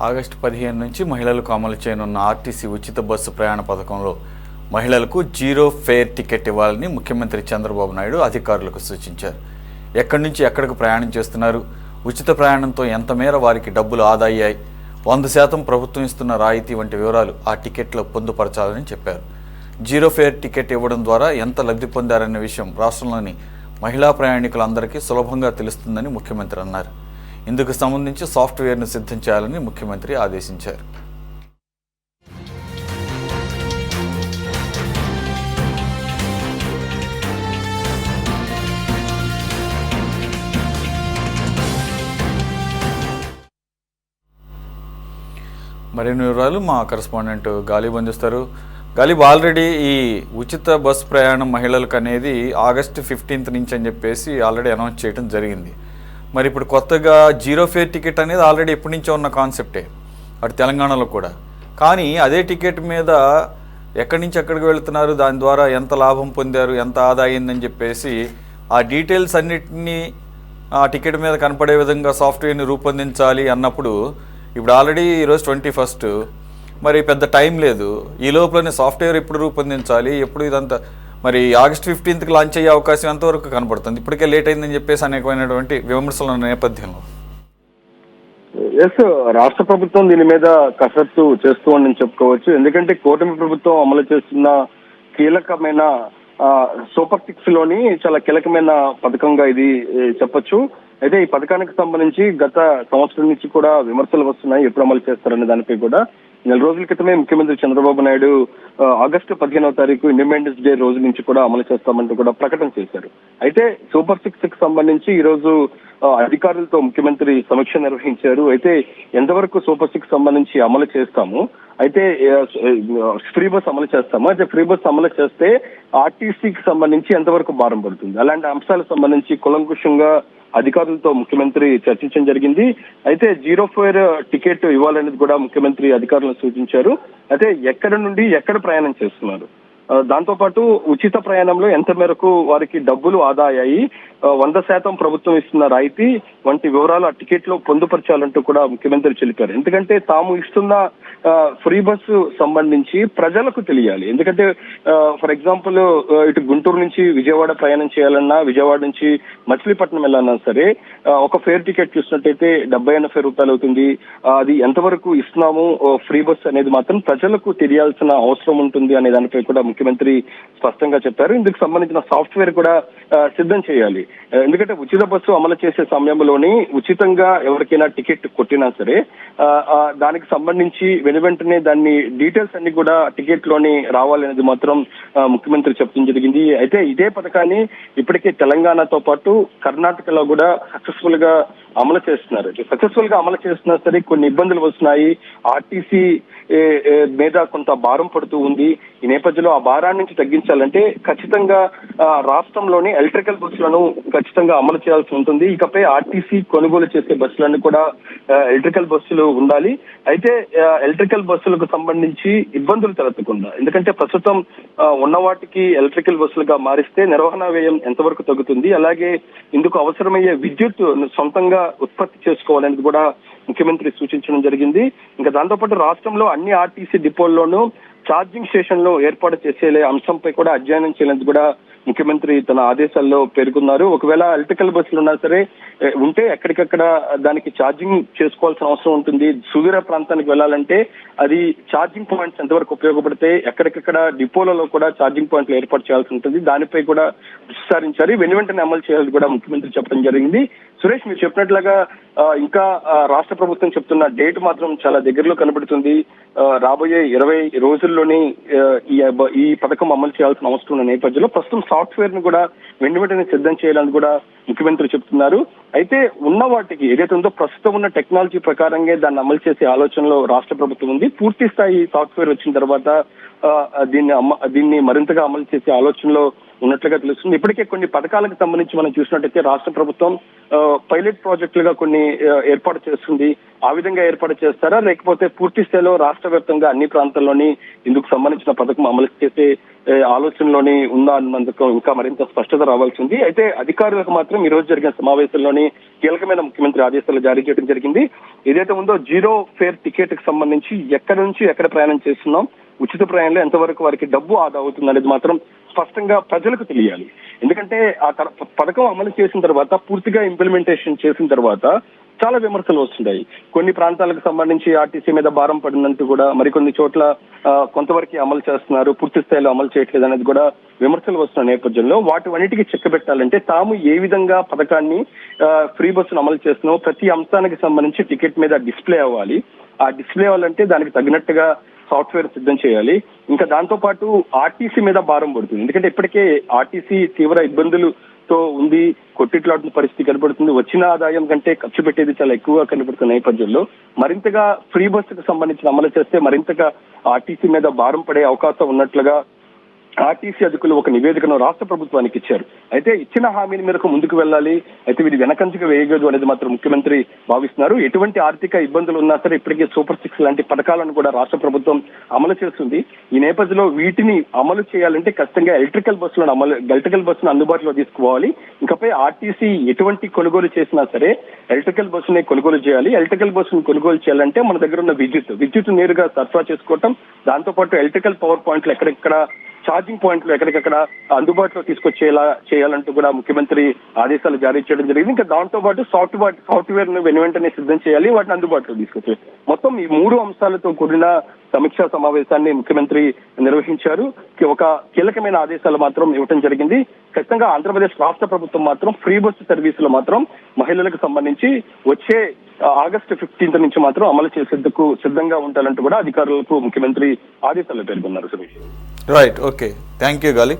August 15 నుంచి మహిళలకు అమలు చేయనున్న ఆర్టీసీ ఉచిత బస్సు ప్రయాణ పథకంలో మహిళలకు జీరో ఫేర్ టికెట్ ఇవ్వాలని ముఖ్యమంత్రి చంద్రబాబు నాయుడు అధికారులకు సూచించారు. ఎక్కడి నుంచి ఎక్కడికి ప్రయాణం చేస్తున్నారు, ఉచిత ప్రయాణంతో ఎంత మేర వారికి డబ్బులు ఆదా అయ్యాయి, 100% ప్రభుత్వం ఇస్తున్న రాయితీ వంటి వివరాలు ఆ టికెట్లో పొందుపరచాలని చెప్పారు. జీరో ఫేర్ టికెట్ ఇవ్వడం ద్వారా ఎంత లబ్ధి పొందారనే విషయం రాష్ట్రంలోని మహిళా ప్రయాణికులందరికీ సులభంగా తెలుస్తుందని ముఖ్యమంత్రి అన్నారు. ఇందుకు సంబంధించి సాఫ్ట్వేర్ను సిద్ధం చేయాలని ముఖ్యమంత్రి ఆదేశించారు. మరిన్ని వివరాలు మా కరెస్పాండెంట్ గాలిబ్ అందిస్తారు. గాలిబ్, ఆల్రెడీ ఈ ఉచిత బస్ ప్రయాణం మహిళలకు అనేది ఆగస్టు 15 నుంచి అని చెప్పేసి ఆల్రెడీ అనౌన్స్ చేయడం జరిగింది. మరి ఇప్పుడు కొత్తగా జీరో ఫేర్ టికెట్ అనేది ఆల్రెడీ ఎప్పటి నుంచో ఉన్న కాన్సెప్టే అటు తెలంగాణలో కూడా. కానీ అదే టికెట్ మీద ఎక్కడి నుంచి ఎక్కడికి వెళుతున్నారు, దాని ద్వారా ఎంత లాభం పొందారు, ఎంత ఆదా అయిందని చెప్పేసి ఆ డీటెయిల్స్ అన్నిటినీ ఆ టికెట్ మీద కనపడే విధంగా సాఫ్ట్వేర్ని రూపొందించాలి అన్నప్పుడు ఇప్పుడు ఆల్రెడీ ఈరోజు 21, మరి పెద్ద టైం లేదు. ఈ లోపలనే సాఫ్ట్వేర్ ఎప్పుడు రూపొందించాలి, ఎప్పుడు ఇదంతా మరి ఆగస్టు 15కి లాంచ్ అయ్యే అవకాశం ఎంతవరకు కనపడుతుంది? ఇప్పటికే లేట్ అయిందని చెప్పేసి అనేకమైనటువంటి విమర్శల నేపథ్యంలో రాష్ట్ర ప్రభుత్వం దీని మీద కసరత్తు చేస్తూ అని చెప్పుకోవచ్చు. ఎందుకంటే కూటమి ప్రభుత్వం అమలు చేస్తున్న కీలకమైన సూపర్ 6 లోని చాలా కీలకమైన పథకంగా ఇది చెప్పొచ్చు. అయితే ఈ పథకానికి సంబంధించి గత సంవత్సరం నుంచి కూడా విమర్శలు వస్తున్నాయి. ఎప్పుడు అమలు చేస్తారనే దానిపై కూడా నెల రోజుల క్రితమే ముఖ్యమంత్రి చంద్రబాబు నాయుడు ఆగస్టు 15వ తారీఖు ఇండిపెండెన్స్ డే రోజు నుంచి కూడా అమలు చేస్తామంటూ కూడా ప్రకటన చేశారు. అయితే సూపర్ 6కి సంబంధించి ఈ రోజు అధికారులతో ముఖ్యమంత్రి సమీక్ష నిర్వహించారు. అయితే ఎంతవరకు సూపర్ 6 సంబంధించి అమలు చేస్తాము, అయితే ఫ్రీ బస్ అమలు చేస్తాము, అయితే ఫ్రీ బస్ అమలు చేస్తే ఆర్టీసీకి సంబంధించి ఎంతవరకు భారం పడుతుంది, అలాంటి అంశాలకు సంబంధించి కులంకుషంగా అధికారులతో ముఖ్యమంత్రి చర్చించడం జరిగింది. అయితే జీరో ఫేర్ టికెట్ ఇవ్వాలనేది కూడా ముఖ్యమంత్రి అధికారులను సూచించారు. అయితే ఎక్కడి నుండి ఎక్కడ ప్రయాణం చేస్తున్నారు, దాంతోపాటు ఉచిత ప్రయాణంలో ఎంత మేరకు వారికి డబ్బులు ఆదా అయ్యాయి, 100% ప్రభుత్వం ఇస్తున్న రాయితీ వంటి వివరాలు ఆ టికెట్ లో పొందుపరచాలంటూ కూడా ముఖ్యమంత్రి తెలిపారు. ఎందుకంటే తాము ఇస్తున్న ఫ్రీ బస్సు సంబంధించి ప్రజలకు తెలియాలి. ఎందుకంటే ఫర్ ఎగ్జాంపుల్ ఇటు గుంటూరు నుంచి విజయవాడ ప్రయాణం చేయాలన్నా, విజయవాడ నుంచి మచిలీపట్నం వెళ్ళాలన్నా సరే ఒక ఫేర్ టికెట్ చూసినట్టయితే 70-80 రూపాయలు అవుతుంది. అది ఎంతవరకు ఇస్తున్నాము ఫ్రీ బస్ అనేది మాత్రం ప్రజలకు తెలియాల్సిన అవసరం ఉంటుంది అనే దానిపై కూడా ముఖ్యమంత్రి స్పష్టంగా చెప్పారు. ఇందుకు సంబంధించిన సాఫ్ట్వేర్ కూడా సిద్ధం చేయాలి. ఎందుకంటే ఉచిత బస్సు అమలు చేసే సమయంలోని ఉచితంగా ఎవరికైనా టికెట్ కొట్టినా సరే దానికి సంబంధించి వెనువెంటనే దాన్ని డీటెయిల్స్ అన్ని కూడా టికెట్ లోని రావాలనేది మాత్రం ముఖ్యమంత్రి చెప్పడం జరిగింది. అయితే ఇదే పథకాన్ని ఇప్పటికే తెలంగాణతో పాటు కర్ణాటకలో కూడా సక్సెస్ఫుల్ గా అమలు చేస్తున్నారు. సక్సెస్ఫుల్ గా అమలు చేస్తున్నా సరే కొన్ని ఇబ్బందులు వస్తున్నాయి. ఆర్టీసీ మీద కొంత భారం పడుతూ ఉంది. ఈ నేపథ్యంలో ఆ భారాన్ని నుంచి తగ్గించాలంటే ఖచ్చితంగా రాష్ట్రంలోని ఎలక్ట్రికల్ బస్సులను ఖచ్చితంగా అమలు చేయాల్సి ఉంటుంది. ఇకపై ఆర్టీసీ కొనుగోలు చేసే బస్సులన్నీ కూడా ఎలక్ట్రికల్ బస్సులు ఉండాలి. అయితే ఎలక్ట్రికల్ బస్సులకు సంబంధించి ఇబ్బందులు తలెత్తకుండా, ఎందుకంటే ప్రస్తుతం ఉన్న వాటికి ఎలక్ట్రికల్ బస్సులుగా మారిస్తే నిర్వహణ వ్యయం ఎంతవరకు తగ్గుతుంది, అలాగే ఇందుకు అవసరమయ్యే విద్యుత్ సొంతంగా ఉత్పత్తి చేసుకోవాలనేది కూడా ముఖ్యమంత్రి సూచించడం జరిగింది. ఇంకా దాంతోపాటు రాష్ట్రంలో అన్ని ఆర్టీసీ డిపోల్లోనూ ఛార్జింగ్ స్టేషన్లు ఏర్పాటు చేసే అంశంపై కూడా అధ్యయనం చేయాలని కూడా ముఖ్యమంత్రి తన ఆదేశాల్లో పేర్కొన్నారు. ఒకవేళ ఎలక్ట్రికల్ బస్సులు ఉన్నా సరే ఉంటే ఎక్కడికక్కడ దానికి ఛార్జింగ్ చేసుకోవాల్సిన అవసరం ఉంటుంది. సుదూర ప్రాంతానికి వెళ్లాలంటే అది ఛార్జింగ్ పాయింట్స్ ఎంతవరకు ఉపయోగపడితే ఎక్కడికక్కడ డిపోలలో కూడా ఛార్జింగ్ పాయింట్లు ఏర్పాటు చేయాల్సి ఉంటుంది. దానిపై కూడా విచారించారు. వెంటనే అమలు చేయాలని కూడా ముఖ్యమంత్రి చెప్పడం జరిగింది. సురేష్, మీరు చెప్పినట్లుగా ఇంకా రాష్ట్ర ప్రభుత్వం చెప్తున్న డేట్ మాత్రం చాలా దగ్గరలో కనబడుతుంది. రాబోయే 20 రోజుల్లోనే ఈ పథకం అమలు చేయాల్సిన అవసరం ఉన్న నేపథ్యంలో ప్రస్తుతం సాఫ్ట్వేర్ ను కూడా వెంటనే సిద్ధం చేయాలని కూడా ముఖ్యమంత్రి చెప్తున్నారు. అయితే ఉన్న వాటికి ఏదైతే ఉందో ప్రస్తుతం ఉన్న టెక్నాలజీ ప్రకారంగా దాన్ని అమలు చేసే ఆలోచనలో రాష్ట్ర ప్రభుత్వం ఉంది. పూర్తి స్థాయి సాఫ్ట్వేర్ వచ్చిన తర్వాత దీన్ని మరింతగా అమలు చేసే ఆలోచనలో ఉన్నట్లుగా తెలుస్తుంది. ఇప్పటికే కొన్ని పథకాలకు సంబంధించి మనం చూసినట్టయితే రాష్ట్ర ప్రభుత్వం పైలట్ ప్రాజెక్టులుగా కొన్ని ఏర్పాటు చేస్తుంది. ఆ విధంగా ఏర్పాటు చేస్తారా, లేకపోతే పూర్తి స్థాయిలో రాష్ట్ర వ్యాప్తంగా అన్ని ప్రాంతాల్లోని ఇందుకు సంబంధించిన పథకం అమలు చేసే ఆలోచనలోని ఉందా అన్నందుకు ఇంకా మరింత స్పష్టత రావాల్సి ఉంది. అయితే అధికారులకు మాత్రం మాత్రం ఈ రోజు జరిగిన సమావేశంలోని కీలకమైన ముఖ్యమంత్రి ఆదేశాలు జారీ చేయడం జరిగింది. ఏదైతే ఉందో జీరో ఫేర్ టికెట్ కి సంబంధించి ఎక్కడి నుంచి ఎక్కడ ప్రయాణం చేస్తున్నాం, ఉచిత ప్రయాణంలో ఎంతవరకు వారికి డబ్బు ఆదా అవుతుంది అనేది మాత్రం స్పష్టంగా ప్రజలకు తెలియాలి. ఎందుకంటే ఆ పథకం అమలు చేసిన తర్వాత, పూర్తిగా ఇంప్లిమెంటేషన్ చేసిన తర్వాత చాలా విమర్శలు వస్తున్నాయి. కొన్ని ప్రాంతాలకు సంబంధించి ఆర్టీసీ మీద భారం పడినంటూ కూడా, మరికొన్ని చోట్ల కొంతవరకు అమలు చేస్తున్నారు, పూర్తి స్థాయిలో అమలు చేయట్లేదు అనేది కూడా విమర్శలు వస్తున్న నేపథ్యంలో వాటివన్నిటికీ చెక్ పెట్టాలంటే తాము ఏ విధంగా పథకాన్ని ఫ్రీ బస్సును అమలు చేస్తున్నామో ప్రతి అంశానికి సంబంధించి టికెట్ మీద డిస్ప్లే అవ్వాలి. ఆ డిస్ప్లే అవ్వాలంటే దానికి తగినట్టుగా సాఫ్ట్వేర్ సిద్ధం చేయాలి. ఇంకా దాంతో పాటు ఆర్టీసీ మీద భారం పడుతుంది. ఎందుకంటే ఇప్పటికే ఆర్టీసీ తీవ్ర ఇబ్బందులతో ఉంది, కొట్టిట్లాడుతున్న పరిస్థితి కనబడుతుంది. వచ్చిన ఆదాయం కంటే ఖర్చు పెట్టేది చాలా ఎక్కువగా కనబడుతున్న నేపథ్యంలో మరింతగా ఫ్రీ బస్సుకు సంబంధించిన అమలు చేస్తే మరింతగా ఆర్టీసీ మీద భారం పడే అవకాశం ఉన్నట్లుగా ఆర్టీసీ అధికారులు ఒక నివేదికను రాష్ట్ర ప్రభుత్వానికి ఇచ్చారు. అయితే ఇచ్చిన హామీల మేరకు ముందుకు వెళ్ళాలి, అయితే వీరి వెనకంచుకు వేయగదు అనేది మాత్రం ముఖ్యమంత్రి భావిస్తున్నారు. ఎటువంటి ఆర్థిక ఇబ్బందులు ఉన్నా సరే ఇప్పటికే సూపర్ 6 లాంటి పథకాలను కూడా రాష్ట్ర ప్రభుత్వం అమలు చేస్తుంది. ఈ నేపథ్యంలో వీటిని అమలు చేయాలంటే ఖచ్చితంగా ఎలక్ట్రికల్ బస్సును అందుబాటులో తీసుకోవాలి. ఇంకపై ఆర్టీసీ ఎటువంటి కొనుగోలు చేసినా సరే ఎలక్ట్రికల్ బస్సునే కొనుగోలు చేయాలి. ఎలక్ట్రికల్ బస్సును కొనుగోలు చేయాలంటే మన దగ్గర ఉన్న విద్యుత్ నేరుగా సరఫరా చేసుకోవటం, దాంతో పాటు ఎలక్ట్రికల్ పవర్ పాయింట్లు ఎక్కడెక్కడ, ఛార్జింగ్ పాయింట్లు ఎక్కడికక్కడ అందుబాటులో తీసుకొచ్చేలా చేయాలంటూ కూడా ముఖ్యమంత్రి ఆదేశాలు జారీ చేయడం జరిగింది. ఇంకా దాంతో పాటు సాఫ్ట్వేర్ ను వెంటనే సిద్ధం చేయాలి, వాటిని అందుబాటులో తీసుకొచ్చారు. మొత్తం ఈ 3 అంశాలతో కూడిన సమీక్షా సమావేశాన్ని ముఖ్యమంత్రి నిర్వహించారు. ఒక కీలకమైన ఆదేశాలు మాత్రం ఇవ్వడం జరిగింది. ఖచ్చితంగా ఆంధ్రప్రదేశ్ రాష్ట్ర ప్రభుత్వం మాత్రం ఫ్రీ బస్సు సర్వీసులు మాత్రం మహిళలకు సంబంధించి వచ్చే ఆగస్టు 15 నుంచి మాత్రం అమలు చేసేందుకు సిద్ధంగా ఉండాలంటూ కూడా అధికారులకు ముఖ్యమంత్రి ఆదేశాలు పేర్కొన్నారు. Suresh, right, okay, thank you గాలి.